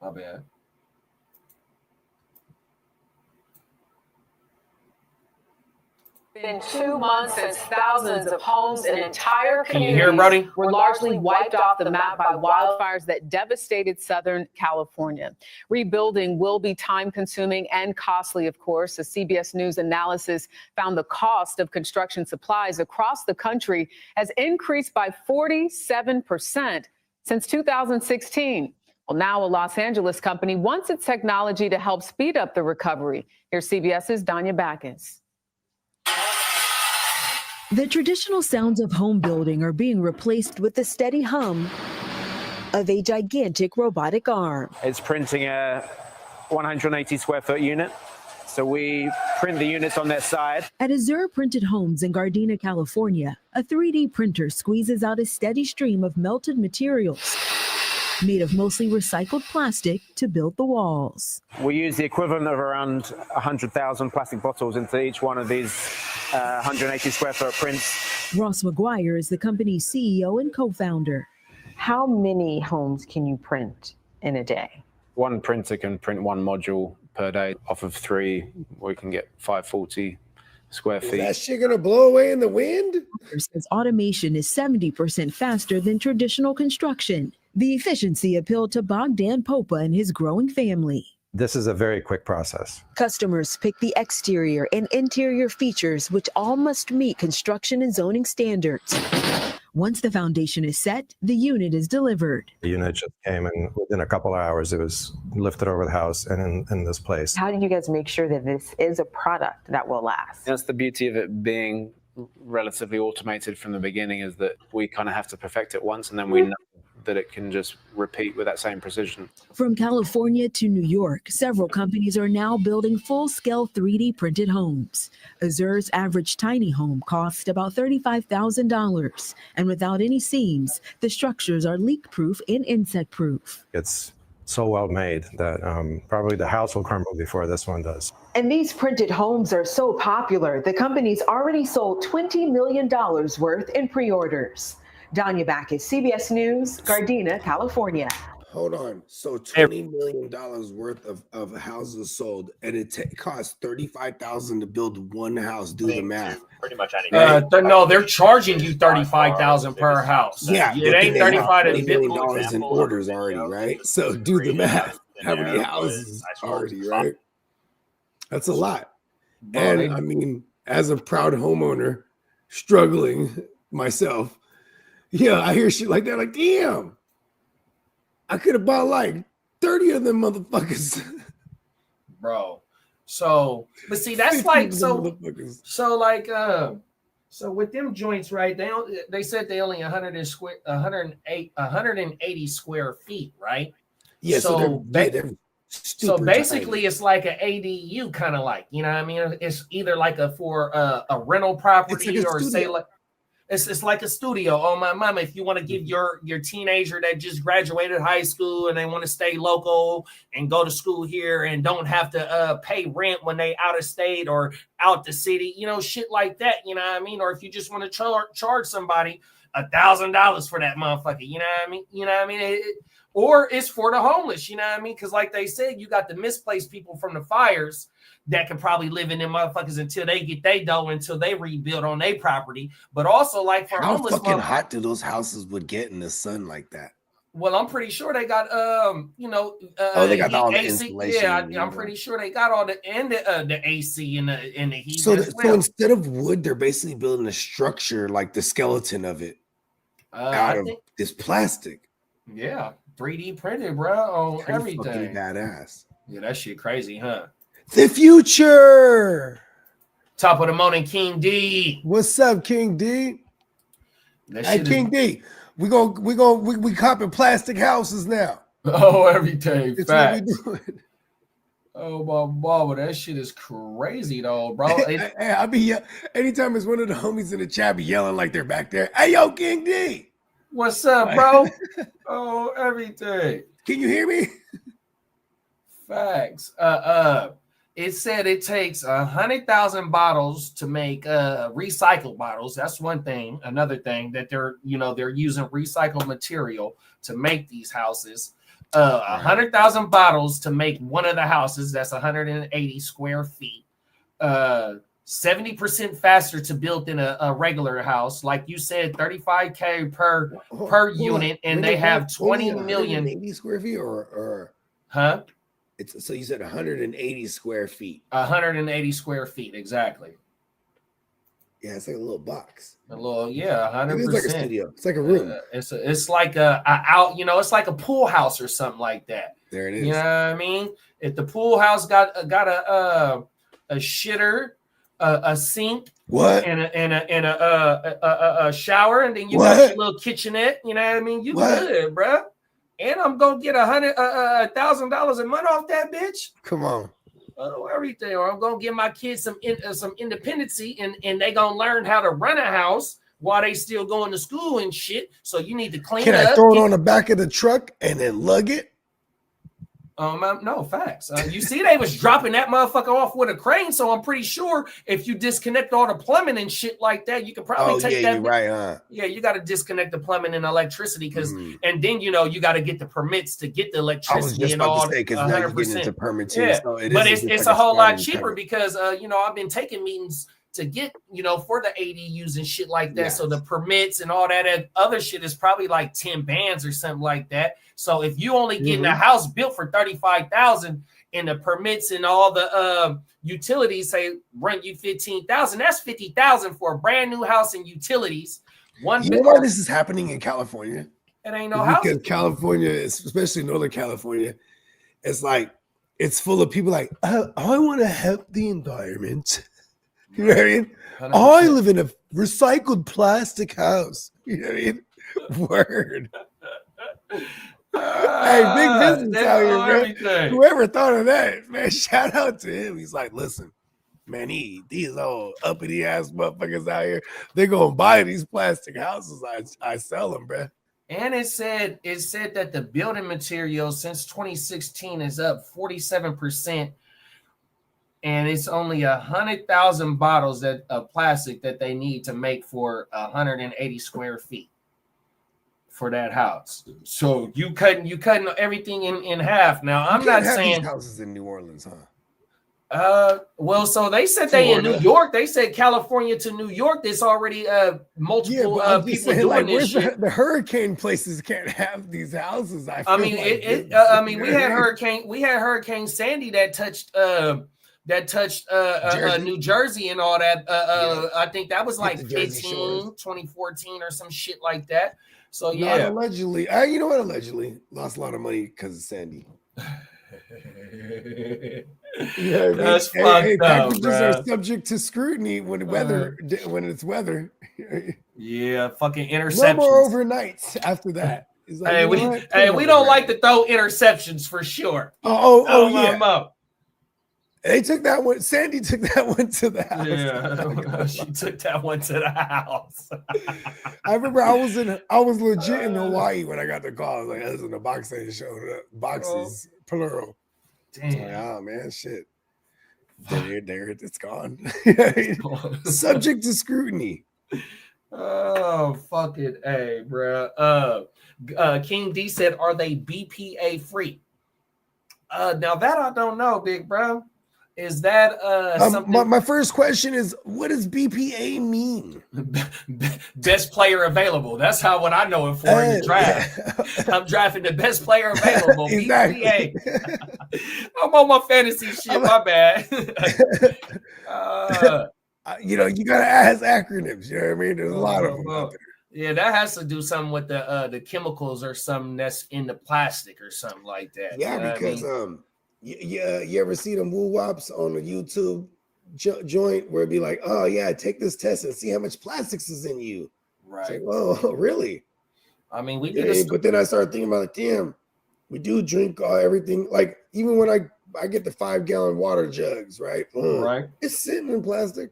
My bad. Been 2 months since thousands of homes and entire Can you hear, communities Brody? were largely wiped off the map by wildfires that devastated Southern California. Rebuilding will be time-consuming and costly, of course. A CBS News analysis found the cost of construction supplies across the country has increased by 47% since 2016. Well, now a Los Angeles company wants its technology to help speed up the recovery. Here's CBS's Danya Backus. The traditional sounds of home building are being replaced with the steady hum of a gigantic robotic arm. It's printing a 180 square foot unit. So we print the units on their side. At Azure Printed Homes in Gardena, California, a 3D printer squeezes out a steady stream of melted materials made of mostly recycled plastic to build the walls. We use the equivalent of around 100,000 plastic bottles into each one of these 180 square foot prints. Ross McGuire is the company's CEO and co-founder. How many homes can you print in a day? One printer can print one module per day. Off of 3, we can get 540 square feet. Is that shit gonna blow away in the wind? Says automation is 70% faster than traditional construction. The efficiency appealed to Bogdan Popa and his growing family. This is a very quick process. Customers pick the exterior and interior features, which all must meet construction and zoning standards. Once the foundation is set, the unit is delivered. The unit just came, and within a couple of hours, it was lifted over the house and in this place. How do you guys make sure that this is a product that will last? That's the beauty of it being relatively automated from the beginning, is that we kind of have to perfect it once, and then we know that it can just repeat with that same precision. From California to New York, several companies are now building full-scale 3D printed homes. Azure's average tiny home costs about $35,000, and without any seams, the structures are leak-proof and insect-proof. It's so well made that probably the house will crumble before this one does. And these printed homes are so popular, the company's already sold $20 million worth in pre-orders. Danya Backus, CBS News, Gardena, California. Hold on. So $20 million worth of houses sold, and it costs $35,000 to build one house. Do the math. Pretty much anything. No, they're charging you $35,000 per house. Yeah, it ain't $35 million in orders already, right? So do the math. How many houses already, right? That's a lot. And I mean, as a proud homeowner, struggling myself, yeah, I hear shit like that. Like, damn, I could have bought like 30 of them motherfuckers, bro. So, but see, that's like so with them joints, right? They said they only 180 square feet, right? Yeah. So they're so basically, tiny. It's like an ADU kind of like, you know what I mean? It's either like for a rental property like or say like. It's like a studio. Oh, my mama, if you want to give your teenager that just graduated high school and they want to stay local and go to school here and don't have to pay rent when they out of state or out the city, you know, shit like that, you know what I mean? Or if you just want to charge somebody $1,000 for that motherfucker, you know what I mean? You know what I mean? Or it's for the homeless, you know what I mean? Because like they said, you got the misplaced people from the fires that can probably live in them motherfuckers until they get their dough, until they rebuild on their property. But also, like for how homeless fucking hot do those houses would get in the sun like that? Well, I'm pretty sure they got they got all the AC. insulation. Yeah, I'm pretty sure they got all the AC and the heat. So instead of wood, they're basically building a structure like the skeleton of it out of this plastic. Yeah, 3D printed, bro, on everything. Fucking badass. Yeah, that shit crazy, huh? The future. Top of the morning, King D. What's up, King D? Hey, King D. We copping plastic houses now. Oh, everything. It's what we doing. Oh my mama, that shit is crazy though, bro. Hey, I be anytime it's one of the homies in the chat be yelling like they're back there. Hey, yo, King D. What's up, bro? Oh, everything. Can you hear me? Facts. It said it takes 100,000 bottles to make recycled bottles. That's one thing. Another thing that they're using recycled material to make these houses. 100,000 bottles to make one of the houses. That's 180 square feet. 70% faster to build than a regular house. Like you said, $35K per unit, and they have 20 million 180 square feet or huh? It's so you said 180 square feet. 180 square feet, exactly. Yeah, it's like a little box. A little, yeah, 100%. It's like a studio. It's like a room. It's like a out, it's like a pool house or something like that. There it is. You know what I mean? If the pool house got a shitter, a sink, what, and a shower, and then you got your little kitchenette. You know what I mean? You good, bro. And I'm gonna get $1,000 a month off that bitch. Come on. Everything, or I'm gonna give my kids some independency, and they gonna learn how to run a house while they still going to school and shit. So you need to clean Can up. I throw it on the back of the truck and then lug it? No, facts. You see, they was dropping that motherfucker off with a crane, so I'm pretty sure if you disconnect all the plumbing and shit like that, you could probably take that. You're right, huh? Yeah, you got to disconnect the plumbing and electricity and then you got to get the permits to get the electricity. I was just about to say, because now you're getting into permitting. Yeah, so but it's a whole lot cheaper because I've been taking meetings to get for the ADUs and shit like that. Yes. So the permits and all that other shit is probably like 10 bands or something like that. So if you only getting a house built for $35,000 and the permits and all the utilities say run you $15,000, that's $50,000 for a brand new house and utilities. You know why this is happening in California? It ain't no house. Because California, especially Northern California, it's like it's full of people like, I want to help the environment. You know what I mean? 100%. I live in a recycled plastic house. You know what I mean? Word. Hey, big business out here, man. Whoever thought of that, man, shout out to him. He's like, listen, man, these old uppity ass motherfuckers out here, they're gonna buy these plastic houses. I sell them, bro. And it said that the building material since 2016 is up 47%. And it's only 100,000 bottles of plastic that they need to make for 180 square feet for that house. So you cutting everything in half. Now I'm not saying houses in New Orleans, huh? Well, so they said they in New York. They said California to New York. There's already multiple people doing this shit. The hurricane places can't have these houses. We had Hurricane Sandy that touched. New Jersey and all that. I think that was like 2014 or some shit like that. So yeah, not allegedly. You know what? Allegedly lost a lot of money because of Sandy. That's fucked up, packages are subject to scrutiny when it's weather. Yeah, fucking interceptions. No more overnights after that. Like, we don't like to throw interceptions for sure. Yeah. They took that one. Sandy took that one to the house. Yeah, she took that one to the house. I remember I was legit in Hawaii when I got the call. I was like, "Listen, the box ain't showing up. Boxes, plural." Damn. Like, oh man, shit. There, it's gone. Subject to scrutiny. Oh, fuck it, hey, bro. King D said, "Are they BPA free?" Now that I don't know, big bro. Is that something? My first question is, what does BPA mean? Best player available. That's what I know it for in the draft. Yeah. I'm drafting the best player available. Exactly. BPA. I'm on my fantasy shit. My bad. You gotta ask acronyms. You know what I mean? There's a lot of them out there. Yeah, that has to do something with the chemicals or something that's in the plastic or something like that. Yeah, because you ever see them woo wops on the YouTube joint where it'd be like, oh yeah, take this test and see how much plastics is in you. Right. It's like, oh, really? I mean, we did. But then I started thinking about it. Damn, we do drink everything. Like even when I get the 5-gallon water jugs, right? Right. It's sitting in plastic.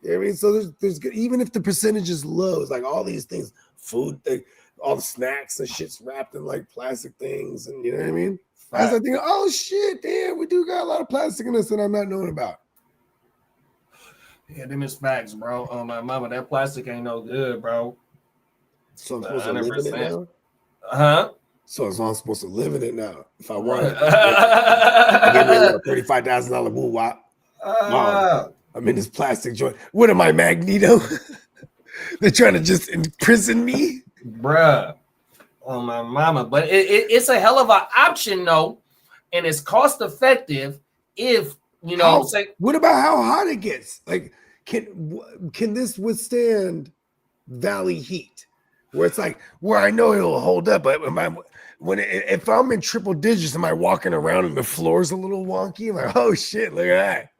You know what I mean? So there's even if the percentage is low, it's like all these things, food, all the snacks and shit's wrapped in like plastic things, and you know what I mean? Right. I was like thinking, oh shit, damn, we do got a lot of plastic in this that I'm not knowing about. Yeah, them is facts, bro. Oh my mama, that plastic ain't no good, bro. So I'm supposed to live in it now? Huh? So as long as I'm supposed to live in it now, if I want it, I get rid of a $35,000 woo wop. I'm in this plastic joint. What am I, Magneto? They're trying to just imprison me, bruh. Oh my mama! But it's a hell of an option though, and it's cost effective. If you know, what about how hot it gets? Like, can this withstand valley heat? Where it's like where I know it'll hold up, but if I'm in triple digits, am I walking around and the floor's a little wonky? I'm like, oh shit, look at that,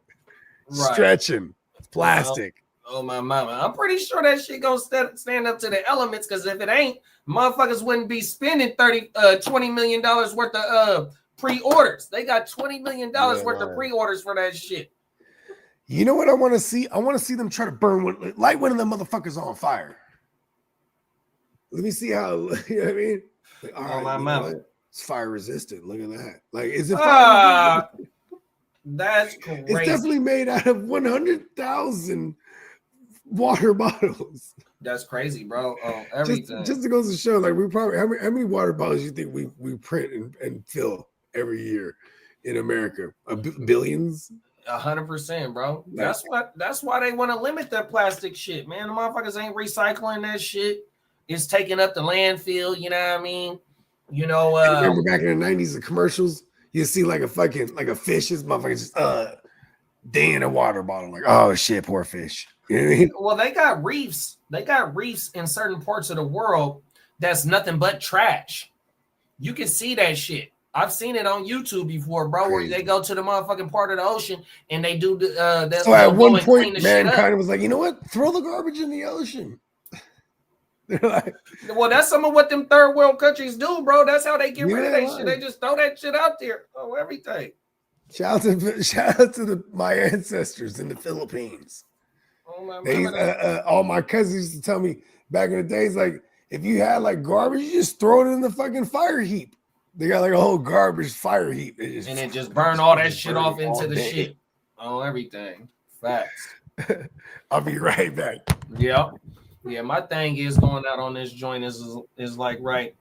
stretching, it's plastic. Oh my mama! I'm pretty sure that shit gonna stand up to the elements, because if it ain't, motherfuckers wouldn't be spending $20 million worth of pre-orders. They got $20 million worth of pre-orders for that shit. You know what I want to see? I want to see them try to light one of them motherfuckers on fire. Let me see how. You know what I mean? Like, all right, my mama. It's fire resistant. Look at that. Like, is it fire resistant? That's crazy. It's definitely made out of 100,000 water bottles. That's crazy, bro. Everything. Just to go to show, like, we probably how many water bottles you think we print and fill every year in America? Billions. 100%, bro. That's why they want to limit that plastic shit, man. The motherfuckers ain't recycling that shit. It's taking up the landfill. You know what I mean? You know. Remember back in the 90s, the commercials, you see like a fish. This motherfucker just day in a water bottle. Like, oh shit, poor fish. You know what I mean? Well, they got reefs. They got reefs in certain parts of the world that's nothing but trash. You can see that shit. I've seen it on YouTube before, bro. Where they go to the motherfucking part of the ocean and they do the. So at one point, mankind was like, you know what? Throw the garbage in the ocean. They're like, well, that's some of what them third world countries do, bro. That's how they get rid of that shit. They just throw that shit out there. Oh, everything. Shout out to my ancestors in the Philippines. All my cousins used to tell me back in the days, like, if you had like garbage, you just throw it in the fucking fire heap. They got like a whole garbage fire heap. And it just burn all that shit off into the shit. Oh, everything. Facts. I'll be right back. Yeah. Yeah, my thing is going out on this joint is like, right.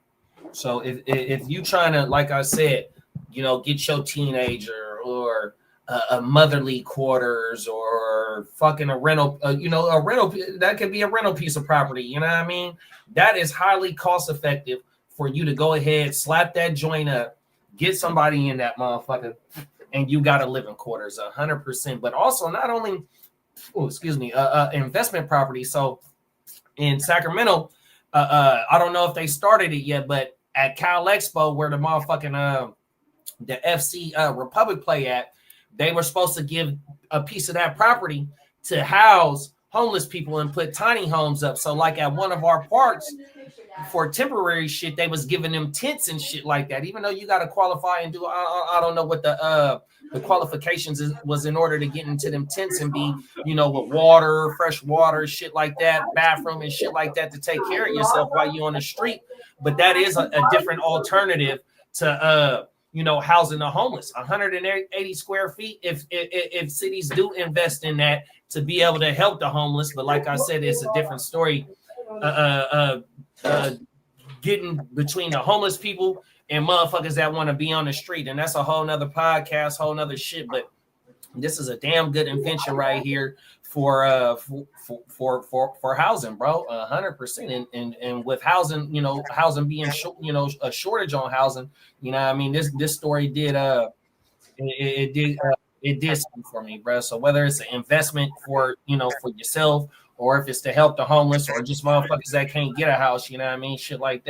So if you trying to, like I said, you know, get your teenager or a motherly quarters or fucking a rental, a rental, that could be a rental piece of property. You know what I mean? That is highly cost effective for you to go ahead, slap that joint up, get somebody in that motherfucker, and you got to live in quarters 100%. But also not only, investment property. So in Sacramento, I don't know if they started it yet, but at Cal Expo, where the motherfucking the FC Republic play at, they were supposed to give a piece of that property to house homeless people and put tiny homes up. So like at one of our parks for temporary shit, they was giving them tents and shit like that. Even though you got to qualify and do, I don't know what the qualifications was in order to get into them tents and be, with water, fresh water, shit like that, bathroom and shit like that to take care of yourself while you're on the street. But that is a different alternative to, housing the homeless. 180 square feet. If cities do invest in that to be able to help the homeless, but like I said, it's a different story. Getting between the homeless people and motherfuckers that want to be on the street, and that's a whole nother podcast, whole nother shit. But this is a damn good invention right here for housing, bro. 100%. And with housing, housing being a shortage on housing, I mean, this story did it did something for me, bro. So whether it's an investment for for yourself, or if it's to help the homeless, or just motherfuckers that can't get a house, shit like that.